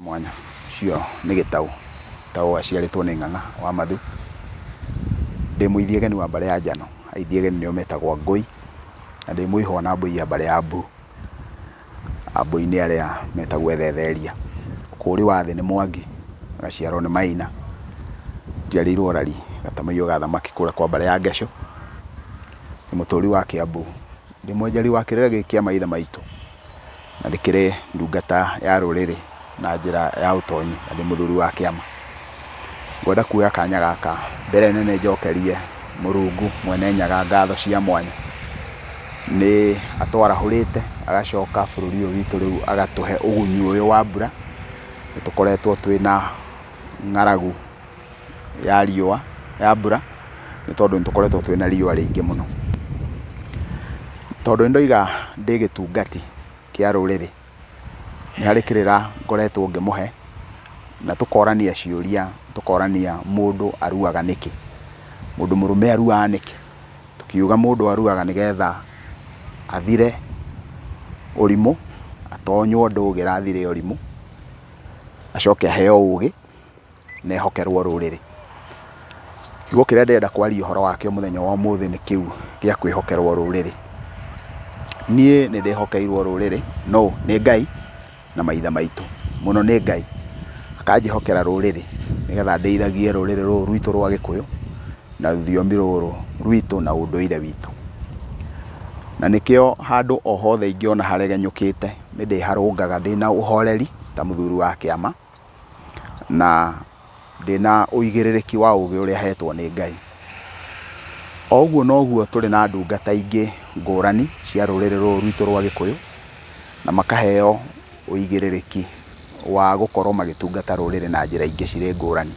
Mwanya cio nĩ gĩtaũ, gĩtaũ aciarĩtwo nĩ ng'ang'a wa Mathu. Ndĩ mũithiageni wa mbare ya njano, aithiageni nĩo metagwo Ngũi, na ndĩ mũihwo na mbũi ya mbare ya Mbu. Ambũi nĩ arĩa metagwo Ethetheria. Kũũri wa thĩ nĩ Mwangi, gaciarwo nĩ Maina. Njiarĩirwo Rari, gatamaiyo ga thamaki kũrĩa kwa mbare ya Ngecũ. Nĩ mũtũũri wa Kĩambu, ndĩ mwenjeri wa kĩrĩra gĩkĩ kĩa maithe maitũ, na ndĩkĩrĩ ndungata ya rũrĩrĩ na njĩra ya ũtonyi, na ndĩ mũthuri wa kĩama. Ngwenda kuoya kanya gaka mbere nene njokerie Mũrungu mwene nyaga ngatho cia mwanya, nĩ atwarahũrĩte agacoka bũrũri ũyũ witũ rĩu agatũhe ũgunyu ũyũ wa mbura. Nĩtũkoretwo twĩna ng'aragu ya riũa ya mbura, nĩ tondũ nĩtũkoretwo twĩna riũa rĩingĩ mũno. Tondũ nĩndoiga ndĩ gĩtungati kĩa rũrĩrĩ, nĩ harĩ kĩrĩra ngoretwo ngĩmũhe, na tũkorania ciũria, tũkorania mũndũ aruaga nĩkĩ, mũndũ mũrũme aruaga nĩkĩ. Tukiuga mũndũ aruaga nĩgetha athire ũrimũ, atonywo ndũgĩra athire ũrimũ, acoke aheo ũgĩ na ehokerwo rũrĩrĩ. Kiugo kĩrĩa ndĩrenda kwaria ũhoro wakĩo mũthenya wa ũmũthĩ nĩ kĩu gĩa kwĩhokerwo rũrĩrĩ. Niĩ nĩ ndĩhokeirwo rũrĩrĩ, no nĩ Ngai na maithe maitũ, mũno nĩ Ngai akanjĩhokera rũrĩrĩ nĩgetha ndeithagie rũrĩrĩ rũrũ rwitũ rwa Gĩkũyũ na rũthiomi rũrũ rwitũ na ũndũire witũ. Na nĩkĩo handũ o hothe ingĩona haregenyũkĩte nĩ ndĩharũngaga ndĩna ũhoreri ta mũthuri wa kĩama, na ndĩna ũigĩrĩrĩki wa ũgĩ ũrĩa hetwo nĩ Ngai. O ũguo noguo tũrĩ na ndungata ingĩ ngũrani cia rũrĩrĩ rũrũ rwitũ rwa Gĩkũyũ, na makaheo ũigĩrĩrĩki wa gũkorwo magĩtungata rũrĩrĩ na njĩra ingĩ cirĩ ngũrani.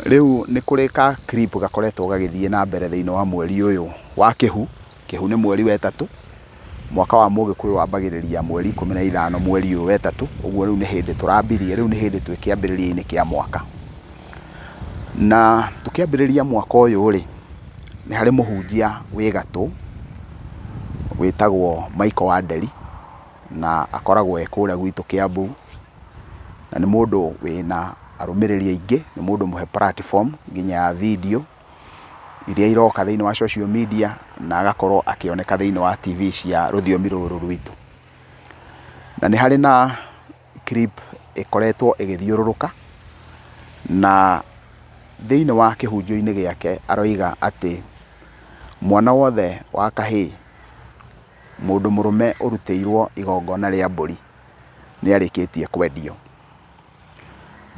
Rĩu nĩ kũrĩ ka clip gakoretwo gagĩthiĩ na mbere thĩinĩ wa mweri ũyũ wa Kĩhu. Kĩhu nĩ mweri wa ĩtatũ, mwaka wa Mũgĩkũyũ wambagĩrĩria mweri 15 mweri ũyũ wa ĩtatũ. Ũguo rĩu nĩ hĩndĩ tũrambirie, rĩu nĩ hĩndĩ twĩ kĩambĩrĩria-inĩ kĩa mwaka. Na tũkĩambĩrĩria mwaka ũyũ rĩ, nĩ harĩ mũhunjia wĩ gatũ wĩtagwo Michael Wanderi, na akoragwo kũrĩa gwitũ Kĩambu, na nĩ mũndũ wĩna arũmĩrĩri aingĩ, nĩ mũndũ mũhe platform nginya ya video iria iroka thĩinĩ wa social media, na agakorwo akĩoneka thĩinĩ wa TV cia rũthiomi rũrũ rwitũ. Na nĩ harĩ na clip ĩkoretwo ĩgĩthiũrũrũka, na thĩinĩ wa kĩhunjio-inĩ gĩake aroiga atĩ mwana wothe wa kahĩĩ mũndũ mũrũme ũrutĩirwo igongona rĩa mbũri nĩ arĩkĩtie kwendio.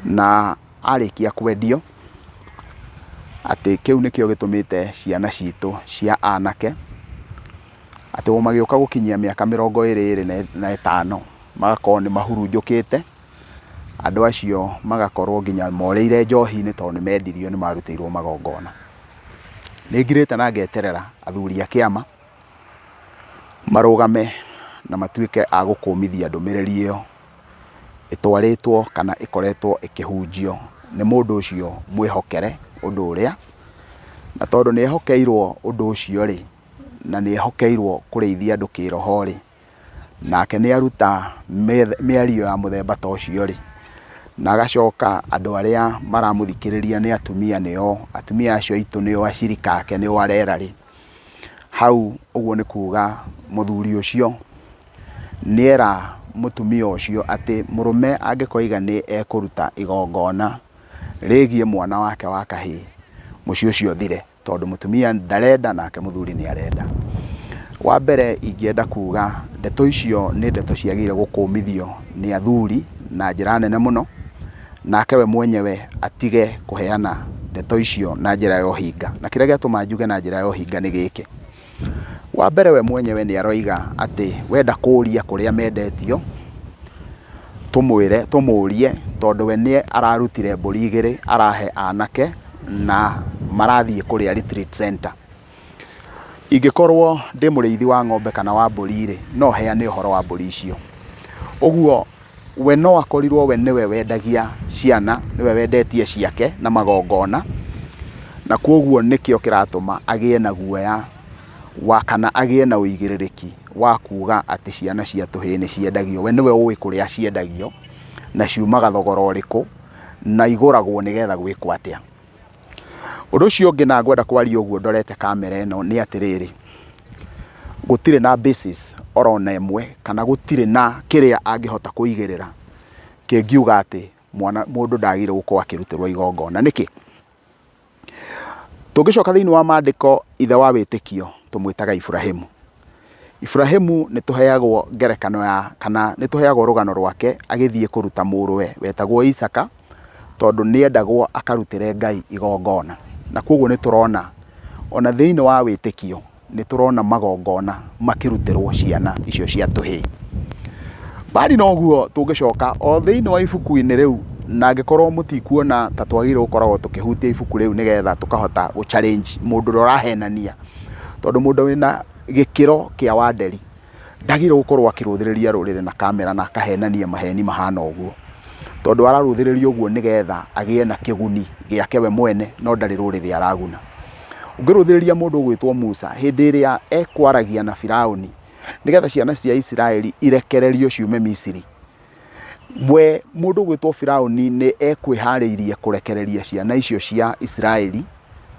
Na arĩkia kwendio, atĩ kĩu nĩkĩo gĩtũmĩte ciana citũ cia anake atĩ o magĩũka gũkinyia mĩaka 25 magakorwo nĩ mahurunjũkĩte, andũ acio magakorwo nginya morĩire njohi-inĩ tondũ nĩ mendirio, nĩ marutĩirwo magongona. Nĩ ngirĩte na ngeterera athuri a kĩama marũgame na matuĩke a gũkũmithia ndũmĩrĩri ĩyo ĩtwarĩtwo kana ĩkoretwo ĩkĩhunjio nĩ mũndũ ũcio mwĩhokere ũndũ ũrĩa, na tondũ nĩ ehokeirwo ũndũ ũcio rĩ, na nĩ ehokeirwo kũrĩithia andũ kĩroho rĩ, nake nĩ aruta mĩario ya mũthemba ta ũcio rĩ, na agacoka andũ arĩa maramũthikĩrĩria nĩ atumia, nĩo atumia acio aitũ, nĩo acirika ake, nĩo arera rĩ, hau ũguo nĩ kuga mũthuri ũcio nĩera mũtumia ũcio atĩ mũrũme angĩkoiga nĩ ekũruta igongona rĩgiĩ mwana wake wa kahĩĩ, mũciĩ ũcio thire, tondũ mũtumia ndarenda nake mũthuri nĩ arenda. Wa mbere ingĩenda kuga ndeto icio nĩ ndeto ciagĩrĩire gũkũmithio nĩ athuri na njĩra nene mũno, nake we mwenyewe atige kũheana ndeto icio na njĩra ya ũhinga. Na kĩrĩa gĩatũma njuge na njĩra ya ũhinga nĩ gĩkĩ: wa mbere we mwenyewe nĩ aroiga atĩ wenda kũũria kũrĩa mendetio tũmũrie, tondũ we nĩ ararutire mbũri 2 arahe anake na marathiĩ kũrĩa retreat center. Ingĩkorwo ndĩ mũrĩithi wa ng'ombe kana wa mbũri rĩ, no heane ũhoro wa mbũri icio. Ũguo we no akorirwo we nĩwe wendagia ciana, nĩwe wendetie ciake na magongona, na kwoguo nĩkĩo kĩratũma agĩe na guoya wa kana agĩe na ũigĩrĩrĩki wa kuga atĩ ciana cia tũhĩĩ nĩ ciendagio. We nĩwe ũĩ kũrĩa ciendagio, na ciumaga thogora ũrĩkũ na igũragwo nĩgetha gwĩkwo atĩa. Ũndũ ũcio ũngĩ na ngwenda kwaria ũguo ndorete kamera ĩno nĩ atĩrĩrĩ, gũtirĩ na basis orona ĩmwe kana gũtirĩ na kĩrĩa angĩhota kũigĩrĩra kĩngiuga atĩ mũndũ ndagĩrĩirwo gũkorwo akĩrutĩrwo igongona. Nĩkĩ? Tũngĩcoka thĩinĩ wa maandĩko, ithe wa wĩtĩkio tũmwĩtaga Ibrahimu. Ibrahimu nĩ tũheagwo ngerekano ya kana nĩ tũheagwo rũgano rwake agĩthiĩ kũruta mũrũwe wetagwo Isaka, tondũ nĩ endagwo akarutĩre Ngai igongona. Na koguo nĩ tũrona ona thĩinĩ wa wĩtĩkio nĩ tũrona magongona makĩrutĩrwo ciana icio cia tũhĩĩ. Bali noguo tũngĩcoka o thĩinĩ wa ibuku-inĩ rĩu, na angĩkorwo mũtikuona ta twagĩrĩirwo gũkoragwo tũkĩhutia ibuku rĩu nĩgetha tũkahota gũ-challenge mũndũ ũrĩa ũrahenania, tondũ mũndũ wĩna gĩkĩro kĩa wanderi ndagĩrĩirwo gũkorwo akĩrũthĩrĩria rũrĩrĩ na kamera na akahenania maheni mahana ũguo, tondũ ararũthĩrĩria ũguo nĩgetha agĩe na kĩguni gĩake we mwene, no ndarĩ rũrĩrĩ araguna. Ũngĩrũthĩrĩria mũndũ ũgwĩtwo Musa hĩndĩ ĩrĩa ekwaragia na Firaũni nĩgetha ciana cia Isiraeli irekererio ciume Misiri, we mũndũ ũgwĩtwo Firaũni nĩ ekwĩharĩirie kũrekereria ciana icio cia Isiraeli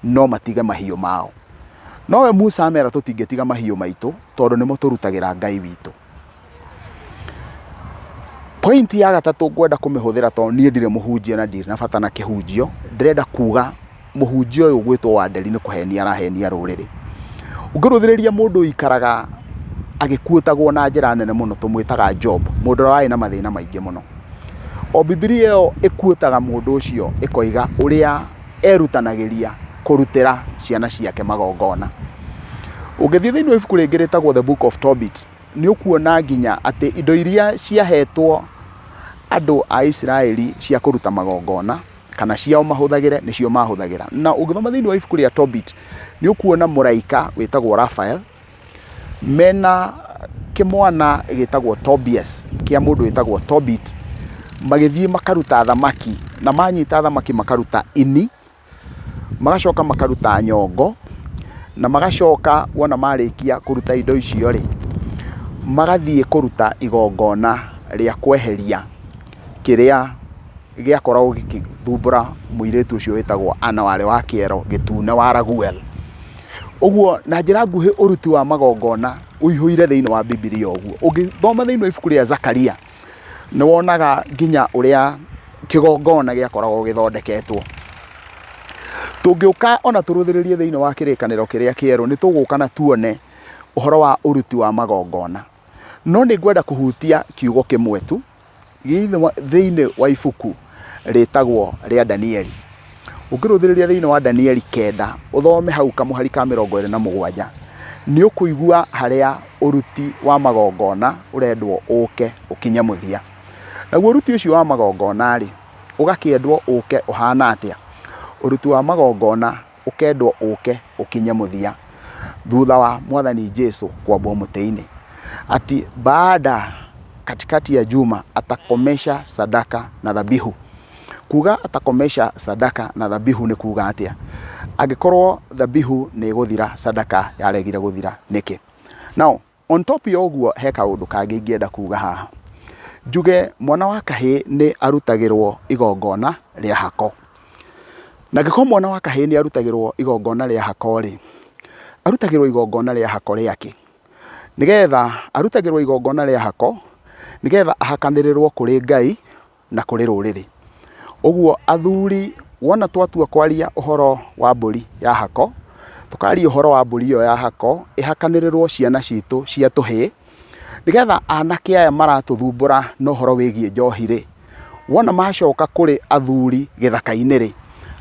no matige mahiũ mao. Nowe Musa amera tũtingĩtiga mahiũ maitũ tondũ nĩmo tũrutagĩra Ngai witũ. Pointi ya gatatũ ngwenda kũmĩhũthĩra tondũ niĩ ndirĩ mũhunjia na ndirĩ na bata na kĩhunjio, ndĩrenda kuga mũhunjia ũyũ ũgwĩtwo Wanderi nĩ kũhenia arahenia rũrĩrĩ. Ũngĩrũthĩrĩria mũndũ ũikaraga agĩkuotagwo na njĩra nene mũno tũmwĩtaga Job, mũndũ ũrĩa warĩ na mathĩna maingĩ mũno. O Bibilia ĩyo ĩkuotaga mũndũ ũcio ĩkoiga ũrĩa erutanagĩria kũrutĩra ciana ciake magongona. Ũngĩthiĩ thĩinĩ wa ibuku rĩngĩ rĩtagwo The Book of Tobit, nĩ ũkuona nginya atĩ indo iria ciahetwo andũ a Isiraeli cia kũruta magongona kana ciao mahũthagĩre nĩcio mahũthagĩra. Na ũngĩthoma thĩinĩ wa ibuku rĩa Tobit nĩ ũkuona mũraika wĩtagwo Raphael mena kĩmwana gĩtagwo Tobias kĩa mũndũ wĩtagwo Tobit, magĩthiĩ makaruta thamaki, na manyita thamaki makaruta ini, magacoka makaruta nyongo, na magacoka wona marĩkia kũruta indo icio rĩ, magathiĩ kũruta igongona rĩa kweheria kĩrĩa gĩakoragwo gĩkĩthumbũra mũirĩtu ũcio wĩtagwo Ana warĩ wa kĩero gĩtune wa Raguel. Ũguo na njĩra nguhĩ ũruti wa magongona ũihũire thĩinĩ wa Bibilia ũguo. Ũngĩthoma thĩinĩ wa ibuku rĩa Zakaria nĩ wonaga nginya ũrĩa kĩgongona gĩakoragwo gĩthondeketwo. Tũngĩũka ona tũrũthĩrĩrie thĩinĩ wa kĩrĩkanĩro kĩrĩa kĩerũ nĩ tũgũka na tuone ũhoro wa ũruti wa magongona. No nĩ ngwenda kũhutia kiugo kĩmwe tu thĩinĩ wa ibuku rĩtagwo rĩa Danieli. Ũngĩrũthĩrĩria thĩinĩ wa Danieli 9 ũthome hau kamũhari ka 27 nĩ ũkũigua harĩa ũruti wa magongona ũrendwo ũke ũkinye mũthia. Naguo ũruti ũcio wa magongona rĩ ũgakĩendwo ũke ũhana atĩa? Ũruti wa magongona ũkendwo ũke ũkinye mũthia thutha wa Mwathani Jesũ kwambwo mũtĩ-inĩ, ati baada katikati ya juma atakomesha sadaka na dhabihu. Kuga atakomesha sadaka na dhabihu nĩ kuga atĩa? Angĩkorwo dhabihu nĩ gũthira, sadaka yaregire gũthira nĩkĩ? Now on top ya ũguo he kaũndũ kangĩ ingĩenda kuga haha. Njuge mwana wa kahĩĩ nĩ arutagĩrwo igongona rĩa hako. Na angĩkorwo mwana wa kahĩĩ nĩ arutagĩrwo igongona rĩa hako rĩ, arutagĩrwo igongona rĩa hako rĩake nĩgetha arutagĩrwo igongona rĩa hako nĩgetha ahakanĩrĩrwo kũrĩ Ngai na kũrĩ rũrĩrĩ. Ũguo athuri wona twatua kwaria ũhoro wa mbũri ya hako, tũkaria ũhoro wa mbũri ĩyo ya hako ĩhakanĩrĩrwo ciana citũ cia tũhĩĩ nĩgetha anake aya maratũthumbũra na ũhoro wĩgiĩ njohi rĩ, wona macoka kũrĩ athuri gĩthaka-inĩ rĩ,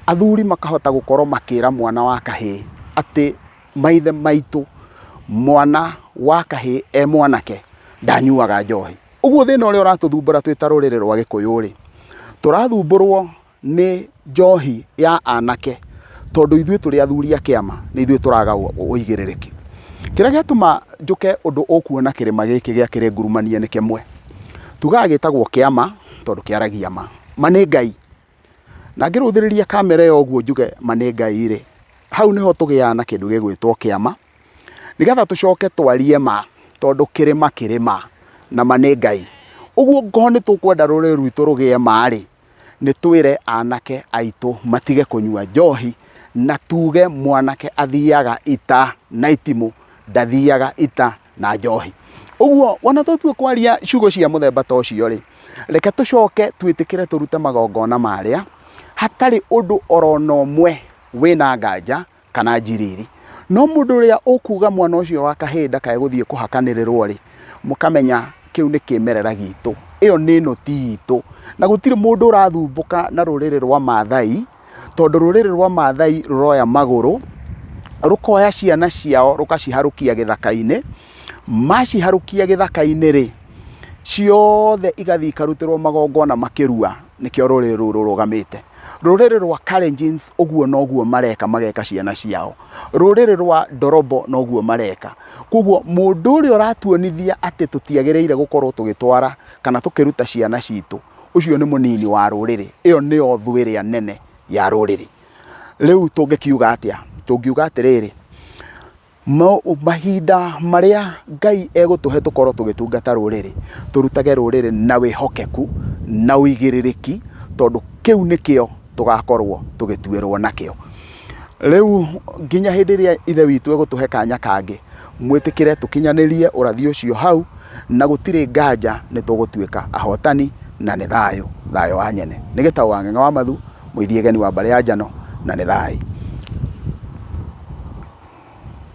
athuri makahota gũkorwo makĩra mwana wa kahĩĩ atĩ maithe maitũ mwana wa kahĩĩ mwanake ndanyuaga njohi. Ũguo thĩna ũrĩa ũratũthumbũra twĩ ta rũrĩrĩ rwa Gĩkũyũ rĩ, tũrathumbũrwo nĩ njohi ya anake tondũ ithuĩ tũrĩ athuri a kĩama nĩ ithuĩ tũraga ũigĩrĩrĩki. Kĩrĩa gĩatũma njũke ũndũ ũkuona kĩrĩma gĩkĩ gĩa kĩrĩ ngurumania nĩ kĩmwe. Tugaga gĩtagwo kĩama tondũ kĩaragia ma nĩ Ngai. Na ngĩrũthĩrĩria kamera ĩyo ũguo njuge ma nĩ Ngai rĩ, hau nĩho tũgĩaga na kĩndũ gĩgwĩtwo kĩama nĩgetha tũcoke twarie ma tondũ kĩrĩma na ma nĩ Ngai. Uguo ngo nĩ tũkwenda rũrĩrĩ rwitũ rũgĩe marĩ, nĩ twĩre anake aitũ matige kũnyua njohi, na tuge mwanake athiaga ita na itimũ, ndathiaga ita na njohi. Uguo wana tũtue kwaria ciugo cia mũthemba ta ũcio rĩ, reke tũcoke twĩtĩkĩre tũrute magongona marĩa hatarĩ ũndũ orona ũmwe wĩna nganja kana njiriri. No mũndũ ũrĩa ũkuga mwana ũcio wa kahĩnda kae gũthiĩ kũhakanĩrĩrwo rĩ, mũkamenya kĩu nĩ kĩmerera gitũ, ĩyo nĩ noti itũ, na gũtirĩ mũndũ ũrathumbũka na rũrĩrĩ rwa Maathai, tondũ rũrĩrĩ rwa Maathai rũroya magũrũ, rũkoya ciana ciao rũkaciharũkia gĩthaka-inĩ, maciharũkia gĩthaka-inĩ rĩ, ciothe igathiĩ ikarutĩrwo magongona makĩrua, nĩkĩo rũrĩrĩ rũrũ rũgamĩte. Rũrĩrĩ rwa Kalenjins ũguo noguo mareka, mageka ciana ciao. Rũrĩrĩ rwa Ndorobo noguo mareka. Koguo mũndũ ũrĩa ũratuonithia atĩ tũtiagĩrĩire gũkorwo tũgĩtwara kana tũkĩruta ciana citũ, ũcio nĩ mũnini wa rũrĩrĩ, ĩyo nĩyo thũ ĩrĩa nene ya rũrĩrĩ. Rĩu tũngĩkiuga atĩa? Tũngiuga atĩrĩrĩ, mahinda marĩa Ngai egũtũhe tũkorwo tũgĩtungata rũrĩrĩ, tũrutage rũrĩrĩ na wĩhokeku na ũigĩrĩrĩki, tondũ kĩu nĩkĩo tũgakorwo tũgĩtuĩrwo nakĩo. Rĩu nginya hĩndĩ ĩrĩa ithe witũ egũtũhe kanya kangĩ, mwĩtĩkĩre tũkinyanĩrie ũrathi ũcio hau, na gũtirĩ nganja nĩ tũgũtuĩka ahotani, na nĩ thayũ, thayũ wa nyene. Nĩ Gĩtaũ wa Ng'eng'e wa Mathu, mũithia geni wa mbarĩ ya Njano, na nĩ thayũ.